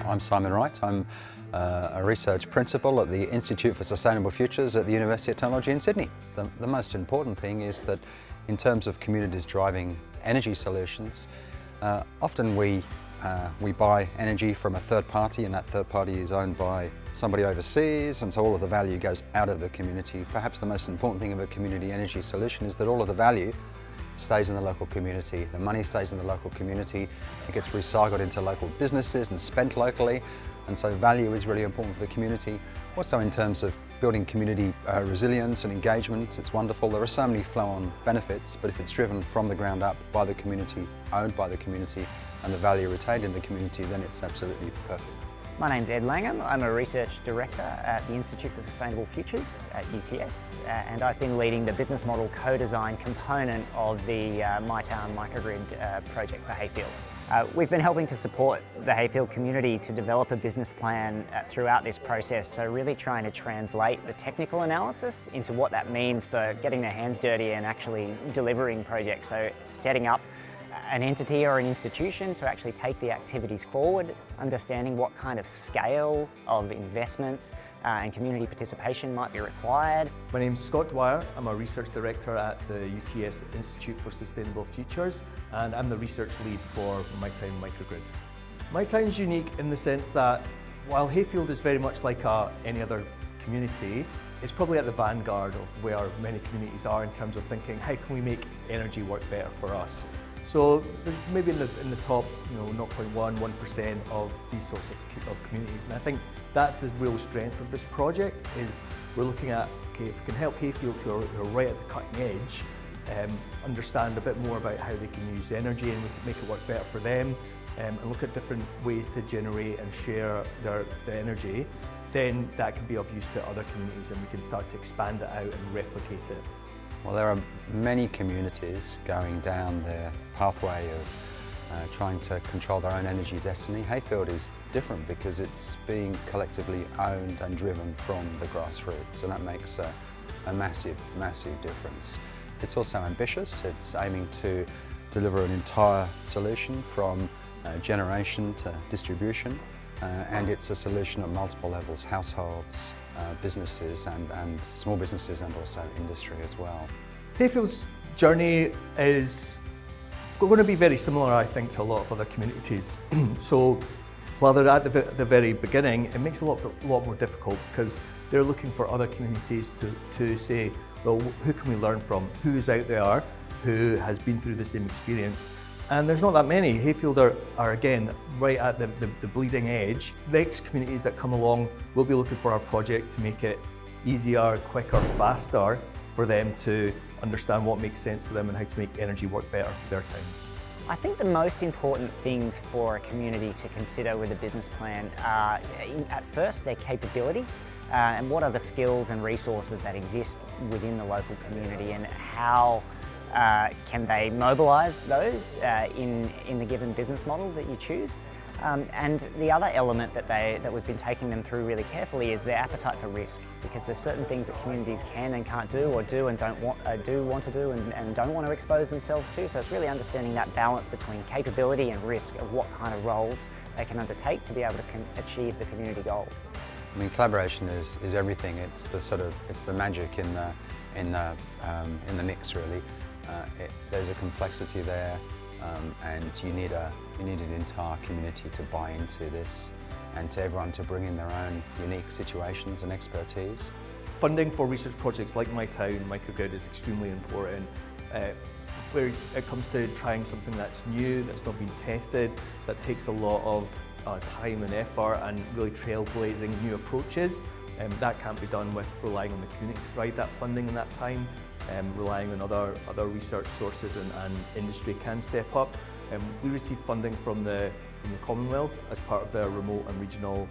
I'm Simon Wright. I'm a research principal at the Institute for Sustainable Futures at the University of Technology in Sydney. The most important thing is that in terms of communities driving energy solutions, often we buy energy from a third party, and that third party is owned by somebody overseas, and so all of the value goes out of the community. Perhaps the most important thing of a community energy solution is that all of the value stays in the local community. The money stays in the local community. It gets recycled into local businesses and spent locally, and so value is really important for the community. Also in terms of building community resilience and engagement, it's wonderful. There are so many flow-on benefits, but if it's driven from the ground up by the community, owned by the community, and the value retained in the community, then it's absolutely perfect. My name's Ed Langham. I'm a research director at the Institute for Sustainable Futures at UTS, and I've been leading the business model co-design component of the MyTown Microgrid project for Heyfield. We've been helping to support the Heyfield community to develop a business plan throughout this process, so really trying to translate the technical analysis into what that means for getting their hands dirty and actually delivering projects. So setting up an entity or an institution to actually take the activities forward, understanding what kind of scale of investments and community participation might be required. My name's Scott Dwyer. I'm a research director at the UTS Institute for Sustainable Futures, and I'm the research lead for MyTown Microgrid. MyTown's unique in the sense that while Heyfield is very much like any other community, it's probably at the vanguard of where many communities are in terms of thinking, how can we make energy work better for us? So maybe in the top, 0.1% of these sorts of communities, and I think that's the real strength of this project. Is we're looking at, okay, if we can help Heyfield, who are right at the cutting edge, understand a bit more about how they can use energy and we can make it work better for them, and look at different ways to generate and share their energy, then that can be of use to other communities, and we can start to expand it out and replicate it. Well, there are many communities going down their pathway of trying to control their own energy destiny. Heyfield is different because it's being collectively owned and driven from the grassroots, and that makes a massive, massive difference. It's also ambitious. It's aiming to deliver an entire solution from generation to distribution, and it's a solution at multiple levels: households, businesses and small businesses, and also industry as well. Heyfield's journey is going to be very similar, I think, to a lot of other communities. So while they're at the very beginning, it makes it a lot more difficult because they're looking for other communities to say, well, who can we learn from? Who is out there who has been through the same experience? And there's not that many. Heyfield are again right at the bleeding edge. The next communities that come along will be looking for our project to make it easier, quicker, faster for them to understand what makes sense for them and how to make energy work better for their times. I think the most important things for a community to consider with a business plan are, at first, their capability and what are the skills and resources that exist within the local community, and how can they mobilise those in the given business model that you choose. And the other element that we've been taking them through really carefully is their appetite for risk, because there's certain things that communities can and can't do, or do and don't want to do and don't want to expose themselves to. So it's really understanding that balance between capability and risk of what kind of roles they can undertake to be able to achieve the community goals. I mean, collaboration is everything. It's the magic in the mix, really. There's a complexity there, and you need an entire community to buy into this, and to everyone to bring in their own unique situations and expertise. Funding for research projects like MyTown Microgrid is extremely important. Where it comes to trying something that's new, that's not been tested, that takes a lot of time and effort and really trailblazing new approaches, that can't be done with relying on the community to provide that funding and that time. Relying on other research sources and industry can step up. We receive funding from the Commonwealth as part of the Remote and Regional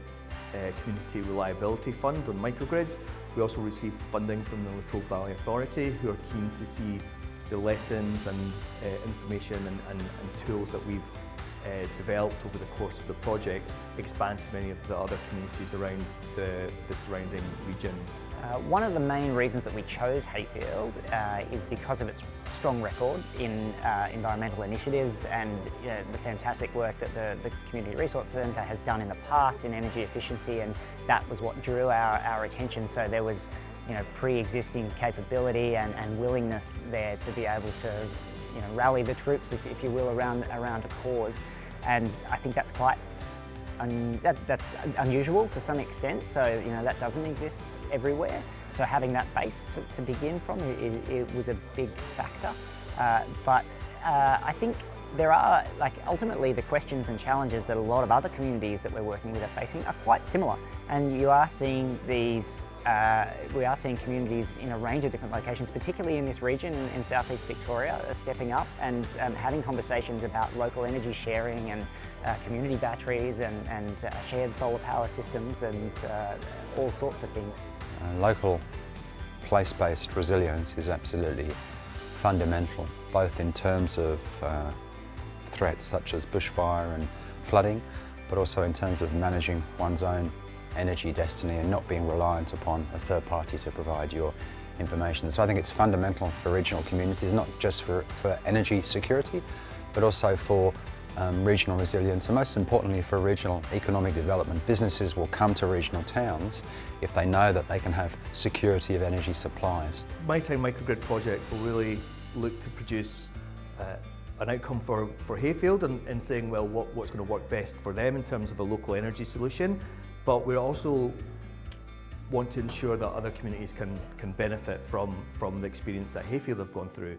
Community Reliability Fund on microgrids. We also receive funding from the Latrobe Valley Authority, who are keen to see the lessons and information and tools that we've developed over the course of the project expand to many of the other communities around the surrounding region. One of the main reasons that we chose Heyfield is because of its strong record in environmental initiatives and the fantastic work that the Community Resource Centre has done in the past in energy efficiency, and that was what drew our attention. So there was pre-existing capability and willingness there to be able to rally the troops, if you will, around a cause. And I think that's quite that's unusual to some extent, so that doesn't exist everywhere. So having that base to begin from, it was a big factor. But I think there are, ultimately the questions and challenges that a lot of other communities that we're working with are facing are quite similar. And you are seeing these, we are seeing communities in a range of different locations, particularly in this region in southeast Victoria, are stepping up and having conversations about local energy sharing and community batteries and shared solar power systems and all sorts of things. Local place-based resilience is absolutely fundamental, both in terms of threats such as bushfire and flooding, but also in terms of managing one's own energy destiny and not being reliant upon a third party to provide your information. So I think it's fundamental for regional communities, not just for energy security, but also for regional resilience, and most importantly for regional economic development. Businesses will come to regional towns if they know that they can have security of energy supplies. MyTown Microgrid project will really look to produce an outcome for Heyfield and saying, well, what's going to work best for them in terms of a local energy solution, but we also want to ensure that other communities can benefit from the experience that Heyfield have gone through.